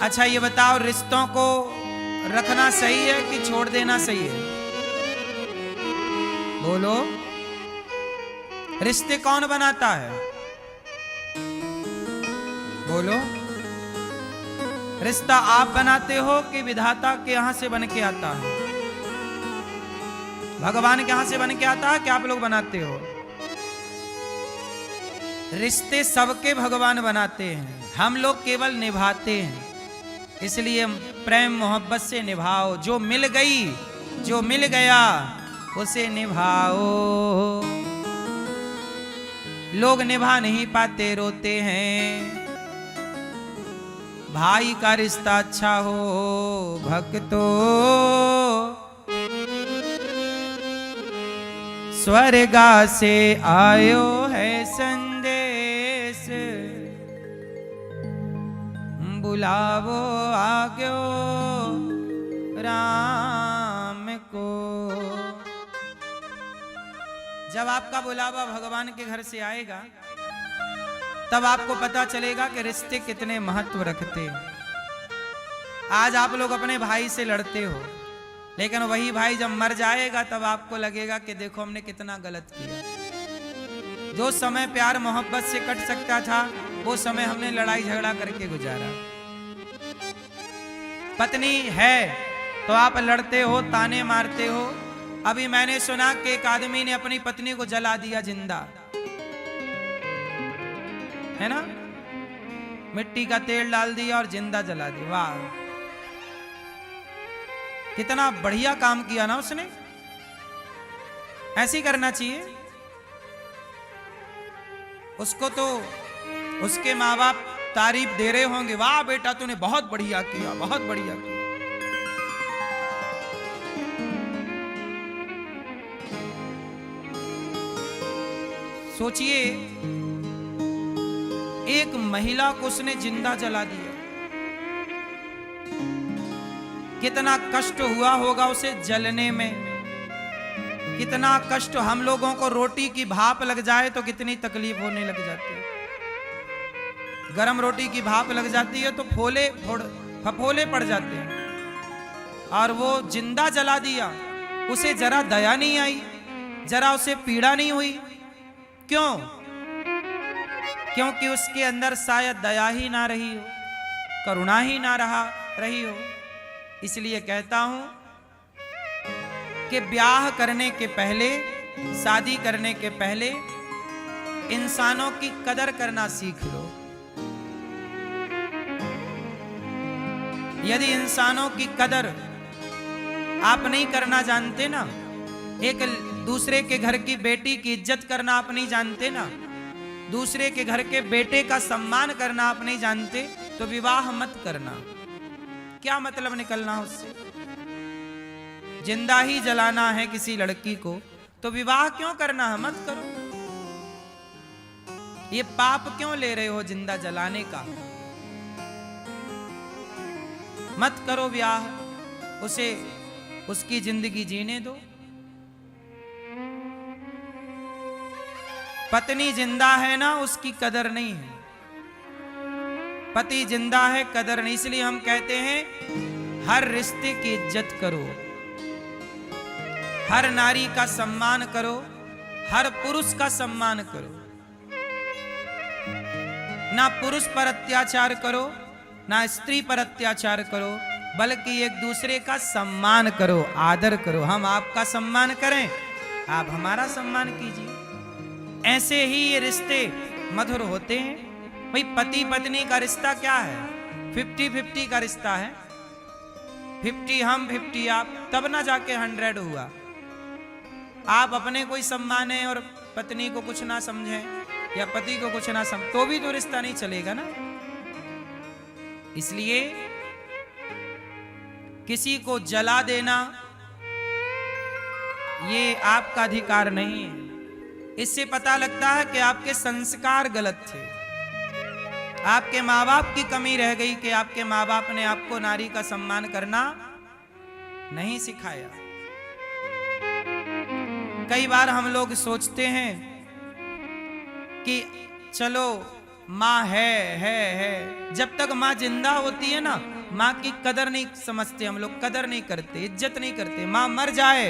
अच्छा ये बताओ, रिश्तों को रखना सही है कि छोड़ देना सही है? बोलो, रिश्ते कौन बनाता है? बोलो, रिश्ता आप बनाते हो कि विधाता के यहां से बन के आता है? भगवान के यहां से बन के आता है कि आप लोग बनाते हो? रिश्ते सबके भगवान बनाते हैं, हम लोग केवल निभाते हैं। इसलिए प्रेम मोहब्बत से निभाओ, जो मिल गई, जो मिल गया उसे निभाओ। लोग निभा नहीं पाते, रोते हैं। भाई का रिश्ता अच्छा हो भक्तों, स्वर्गा से आयो है संदेश, बुलावो आग्यो राम को। जब आपका बुलावा भगवान के घर से आएगा तब आपको पता चलेगा कि रिश्ते कितने महत्व रखते हैं। आज आप लोग अपने भाई से लड़ते हो, लेकिन वही भाई जब मर जाएगा तब आपको लगेगा कि देखो हमने कितना गलत किया। जो समय प्यार मोहब्बत से कट सकता था वो समय हमने लड़ाई झगड़ा करके गुजारा। पत्नी है तो आप लड़ते हो, ताने मारते हो। अभी मैंने सुना कि एक आदमी ने अपनी पत्नी को जला दिया जिंदा, है ना? मिट्टी का तेल डाल दिया और जिंदा जला दिया। वाह, कितना बढ़िया काम किया ना उसने। ऐसे ही करना चाहिए। उसको तो उसके माँ बाप तारीफ दे रहे होंगे, वाह बेटा तूने बहुत बढ़िया किया, बहुत बढ़िया किया। सोचिए, एक महिला को उसने जिंदा जला दिया, कितना कष्ट हुआ होगा उसे जलने में। कितना कष्ट, हम लोगों को रोटी की भाप लग जाए तो कितनी तकलीफ होने लग जाती है। गरम रोटी की भाप लग जाती है तो फफोले पड़ जाते हैं। और वो जिंदा जला दिया, उसे जरा दया नहीं आई, जरा उसे पीड़ा नहीं हुई। क्यों? क्योंकि उसके अंदर शायद दया ही ना रही हो, करुणा ही ना रही हो। इसलिए कहता हूं कि ब्याह करने के पहले, शादी करने के पहले इंसानों की कदर करना सीख लो। यदि इंसानों की कदर आप नहीं करना जानते ना, एक दूसरे के घर की बेटी की इज्जत करना आप नहीं जानते ना, दूसरे के घर के बेटे का सम्मान करना आप नहीं जानते, तो विवाह मत करना। क्या मतलब निकलना उससे? जिंदा ही जलाना है किसी लड़की को तो विवाह क्यों करना है? मत करो। ये पाप क्यों ले रहे हो जिंदा जलाने का? मत करो ब्याह, उसे उसकी जिंदगी जीने दो। पत्नी जिंदा है ना, उसकी कदर नहीं है। पति जिंदा है, कदर नहीं। इसलिए हम कहते हैं हर रिश्ते की इज्जत करो, हर नारी का सम्मान करो, हर पुरुष का सम्मान करो। ना पुरुष पर अत्याचार करो, ना स्त्री पर अत्याचार करो, बल्कि एक दूसरे का सम्मान करो, आदर करो। हम आपका सम्मान करें, आप हमारा सम्मान कीजिए। ऐसे ही ये रिश्ते मधुर होते हैं। भाई पति पत्नी का रिश्ता क्या है? 50-50 का रिश्ता है। 50 हम 50 आप, तब ना जाके 100 हुआ। आप अपने कोई सम्माने और पत्नी को कुछ ना समझें या पति को कुछ ना समझ, तो भी तो रिश्ता नहीं चलेगा ना। इसलिए किसी को जला देना ये आपका अधिकार नहीं है। इससे पता लगता है कि आपके संस्कार गलत थे, आपके माँ बाप की कमी रह गई कि आपके माँ बाप ने आपको नारी का सम्मान करना नहीं सिखाया। कई बार हम लोग सोचते हैं कि चलो माँ है। जब तक माँ जिंदा होती है ना, माँ की कदर नहीं समझते हम लोग, कदर नहीं करते, इज्जत नहीं करते। माँ मर जाए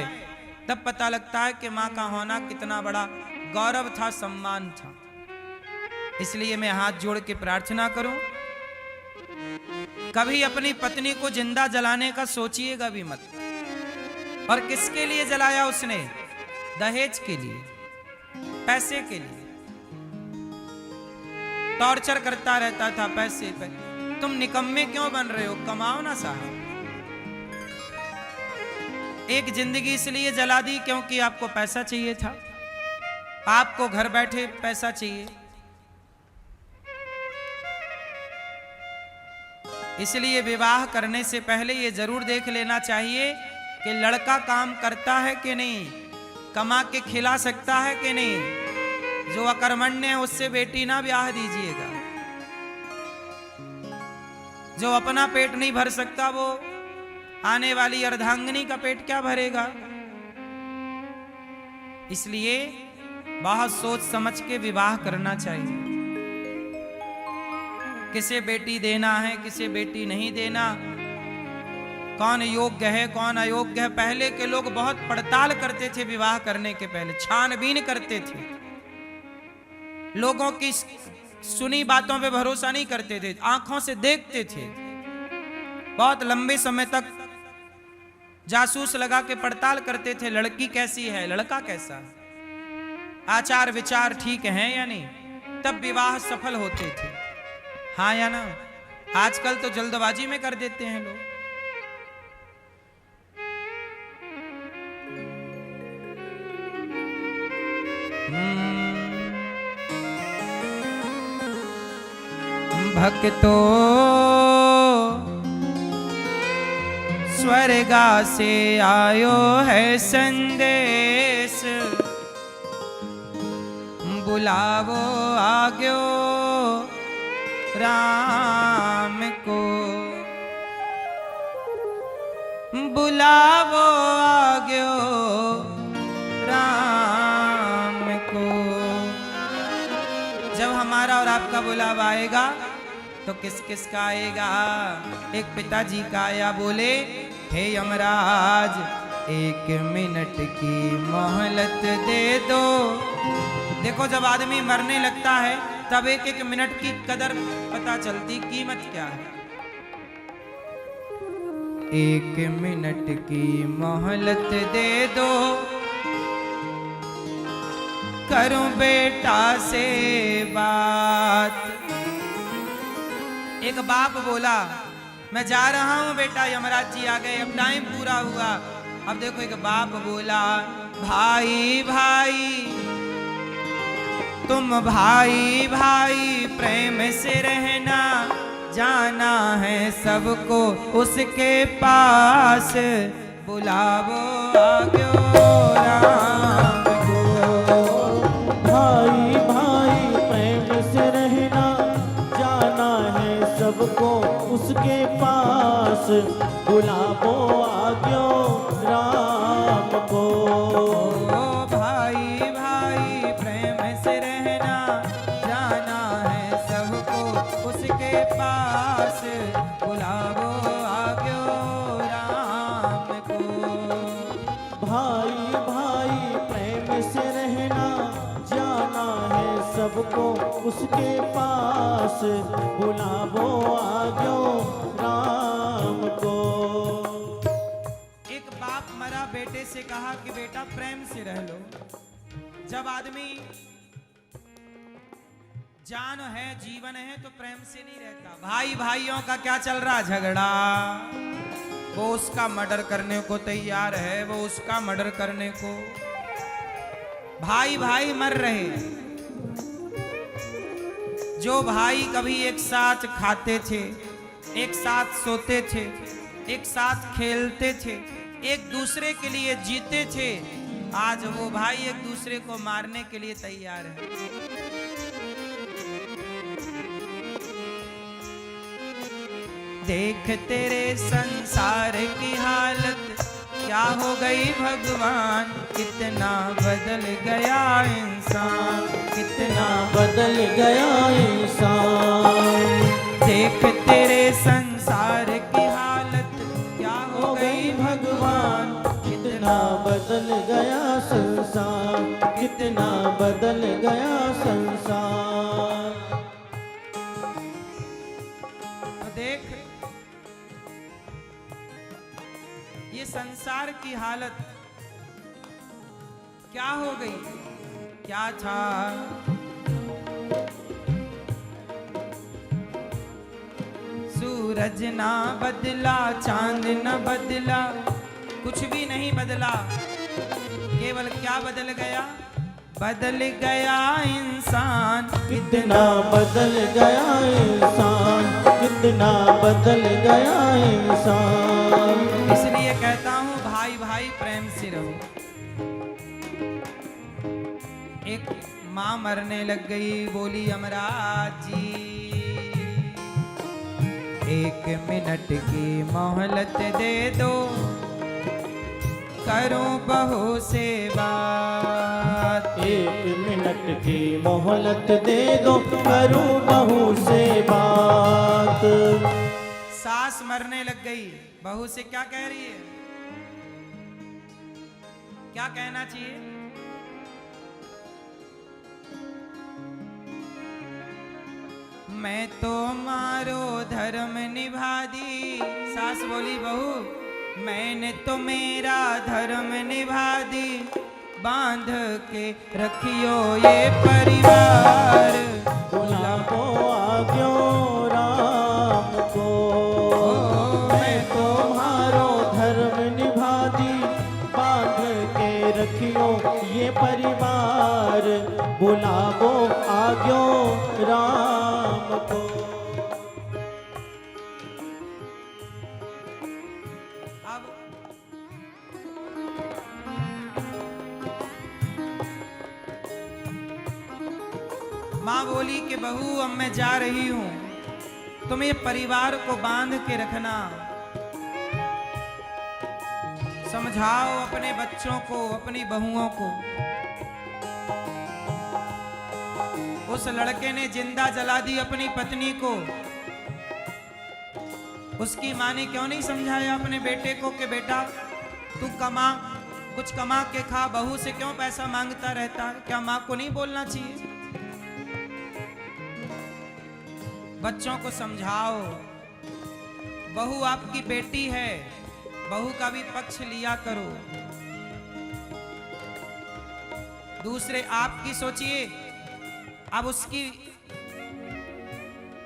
तब पता लगता है कि माँ का होना कितना बड़ा गौरव था, सम्मान था। इसलिए मैं हाथ जोड़ के प्रार्थना करूं, कभी अपनी पत्नी को जिंदा जलाने का सोचिएगा भी मत। और किसके लिए जलाया उसने? दहेज के लिए, पैसे के लिए। टॉर्चर करता रहता था पैसे पे। तुम निकम्मे क्यों बन रहे हो? कमाओ ना साहब। एक जिंदगी इसलिए जला दी क्योंकि आपको पैसा चाहिए था, आपको घर बैठे पैसा चाहिए। इसलिए विवाह करने से पहले ये जरूर देख लेना चाहिए कि लड़का काम करता है कि नहीं, कमा के खिला सकता है कि नहीं। जो अकर्मण्य है उससे बेटी ना ब्याह दीजिएगा। जो अपना पेट नहीं भर सकता वो आने वाली अर्धांगिनी का पेट क्या भरेगा? इसलिए बहुत सोच समझ के विवाह करना चाहिए। किसे बेटी देना है, किसे बेटी नहीं देना, कौन योग्य है, कौन अयोग्य है। पहले के लोग बहुत पड़ताल करते थे, विवाह करने के पहले छानबीन करते थे। लोगों की सुनी बातों पे भरोसा नहीं करते थे, आंखों से देखते थे। बहुत लंबे समय तक जासूस लगा के पड़ताल करते थे, लड़की कैसी है, लड़का कैसा है, आचार विचार ठीक है या नहीं, तब विवाह सफल होते थे। हाँ या ना? आजकल तो जल्दबाजी में कर देते हैं लोग। भक्तो स्वर्गा से आयो है संदेश, बुलावो आग्यो राम को, बुलावो आग्यो राम को। जब हमारा और आपका बुलावा आएगा तो किस किस का आएगा? एक पिताजी का आया, बोले हे यमराज 1 मिनट की मोहलत दे दो। देखो जब आदमी मरने लगता है तब 1-1 मिनट की कदर पता चलती, कीमत क्या है। 1 मिनट की मोहलत दे दो, करूं बेटा से बात। एक बाप बोला मैं जा रहा हूं बेटा, यमराज जी आ गए, अब टाइम पूरा हुआ। अब देखो एक बाप बोला भाई भाई तुम भाई भाई प्रेम से रहना, जाना है सबको उसके पास, बुलावो आग्यो राम को। भाई भाई प्रेम से रहना, जाना है सबको उसके पास, बुलावो आग्यो राम को। भाई भाई प्रेम से रहना, जाना है सबको उसके पास, बुलावो आग्यो राम को। भाई भाई प्रेम से रहना, जाना है सबको उसके पास, बुलावो आग्यो राम को। एक बाप मरा, बेटे से कहा कि बेटा प्रेम से रह लो। जब आदमी जान है, जीवन है, तो प्रेम से नहीं रहता। भाई भाइयों का क्या चल रहा झगड़ा? वो उसका मर्डर करने को तैयार है, वो उसका मर्डर करने को। भाई भाई मर रहे हैं। जो भाई कभी एक साथ खाते थे, एक साथ सोते थे, एक साथ खेलते थे, एक दूसरे के लिए जीते थे, आज वो भाई एक दूसरे को मारने के लिए तैयार है। देख तेरे संसार की हालत, क्या हो गई भगवान, कितना बदल गया इंसान, कितना बदल गया इंसान। देख तेरे संसार की हालत, क्या हो गई भगवान, कितना बदल गया संसार, कितना बदल गया संसार। तो देख ये संसार की हालत क्या हो गई, क्या था। सूरज ना बदला, चांद न बदला, कुछ भी नहीं बदला, केवल क्या बदल गया, बदल गया इंसान। कितना बदल गया इंसान, कितना बदल गया इंसान। इसलिए कहता हूं भाई भाई प्रेम से रहो। एक माँ मरने लग गई, बोली यमराज जी 1 मिनट की मोहलत दे दो, करूं बहू से बात। 1 मिनट की मोहलत दे दो, करूं बहू से बात। सास मरने लग गई, बहू से क्या कह रही है, क्या कहना चाहिए, मैं तो मारो धर्म निभा दी। सास बोली बहू मैंने तो मेरा धर्म निभा दी, बांध के रखियो ये परिवार। बुलाओ आज्ञो राम को, मैं तुम्हारो धर्म निभा दी, बांध के रखियो ये परिवार। बुलाओ आज्ञो राम को। अब माँ बोली कि बहू अब मैं जा रही हूं, तुम ये परिवार को बांध के रखना, समझाओ अपने बच्चों को, अपनी बहुओं को। उस लड़के ने जिंदा जला दी अपनी पत्नी को, उसकी माँ ने क्यों नहीं समझाया अपने बेटे को कि बेटा तू कमा, कुछ कमा के खा, बहू से क्यों पैसा मांगता रहता है। क्या माँ को नहीं बोलना चाहिए, बच्चों को समझाओ, बहू आपकी बेटी है, बहू का भी पक्ष लिया करो। दूसरे आपकी सोचिए, अब उसकी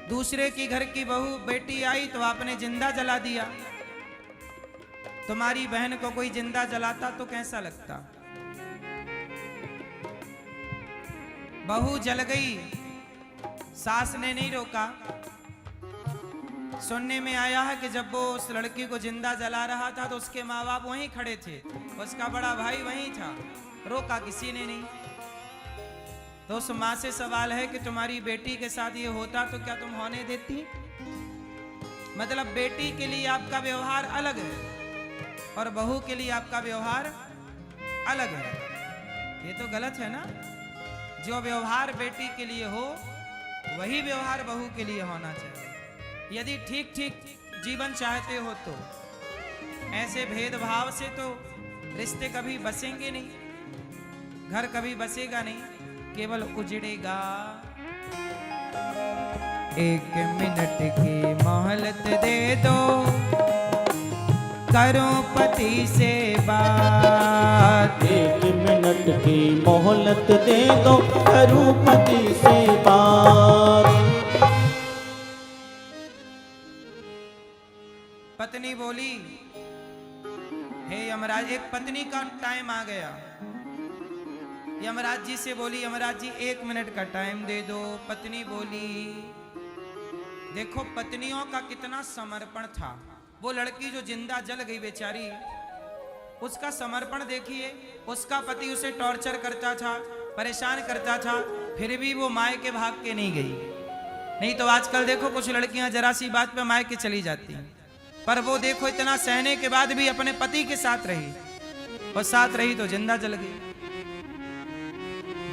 दूसरे की घर की बहू बेटी आई तो आपने जिंदा जला दिया। तुम्हारी बहन को कोई जिंदा जलाता तो कैसा लगता। बहू जल गई, सास ने नहीं रोका। सुनने में आया है कि जब वो उस लड़की को जिंदा जला रहा था तो उसके माँ बाप वहीं खड़े थे, उसका बड़ा भाई वहीं था, रोका किसी ने नहीं। तो उस माँ से सवाल है कि तुम्हारी बेटी के साथ ये होता तो क्या तुम होने देती। मतलब बेटी के लिए आपका व्यवहार अलग है और बहू के लिए आपका व्यवहार अलग है, ये तो गलत है ना। जो व्यवहार बेटी के लिए हो वही व्यवहार बहू के लिए होना चाहिए। यदि ठीक ठीक जीवन चाहते हो तो ऐसे भेदभाव से तो रिश्ते कभी बसेंगे नहीं, घर कभी बसेगा नहीं, केवल उजड़ेगा। 1 मिनट की मोहलत दे दो, करो पति से बात। 1 मिनट की मोहलत दे दो, करूं पति से बात। पत्नी बोली हे यमराज, एक पत्नी का टाइम आ गया, यमराज जी से बोली यमराज जी 1 मिनट का टाइम दे दो। पत्नी बोली, देखो पत्नियों का कितना समर्पण था। वो लड़की जो जिंदा जल गई बेचारी, उसका समर्पण देखिए। उसका पति उसे टॉर्चर करता था, परेशान करता था, फिर भी वो मायके भाग के नहीं गई। नहीं तो आजकल देखो कुछ लड़कियां जरा सी बात पे मायके चली जाती हैं, पर वो देखो इतना सहने के बाद भी अपने पति के साथ रही, और साथ रही तो जिंदा जल गई।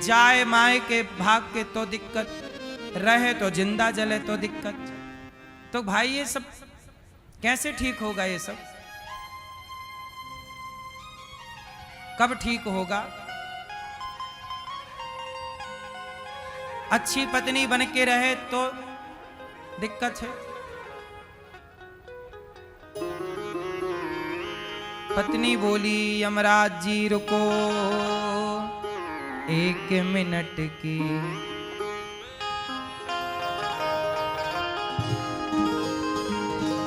जाए माए के भाग के तो दिक्कत, रहे तो जिंदा जले तो दिक्कत। तो भाई ये सब कैसे ठीक होगा? ये सब कब ठीक होगा? अच्छी पत्नी बन के रहे तो दिक्कत है। पत्नी बोली यमराज जी रुको 1 मिनट की,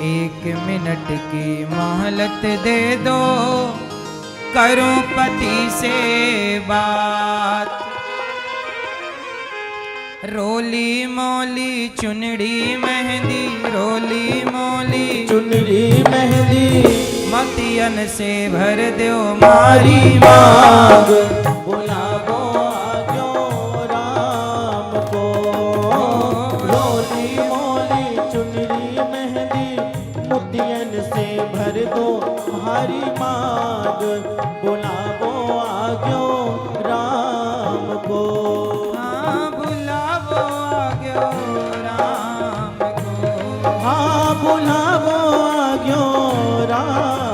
1 मिनट की मोहलत दे दो, करूं पति से बात। रोली मोली चुनरी मेहंदी, रोली मोली चुनरी मेहंदी, मोतियन से भर दो मारी मांग। बुलावो आजो राम को। रोली मोली चुनरी मेहंदी, मोतियन से भर दो हरी मांग। बुलावो आजो राम को। हाँ बुलावो आग्यो राम को। हाँ बुलावो आग्यो राम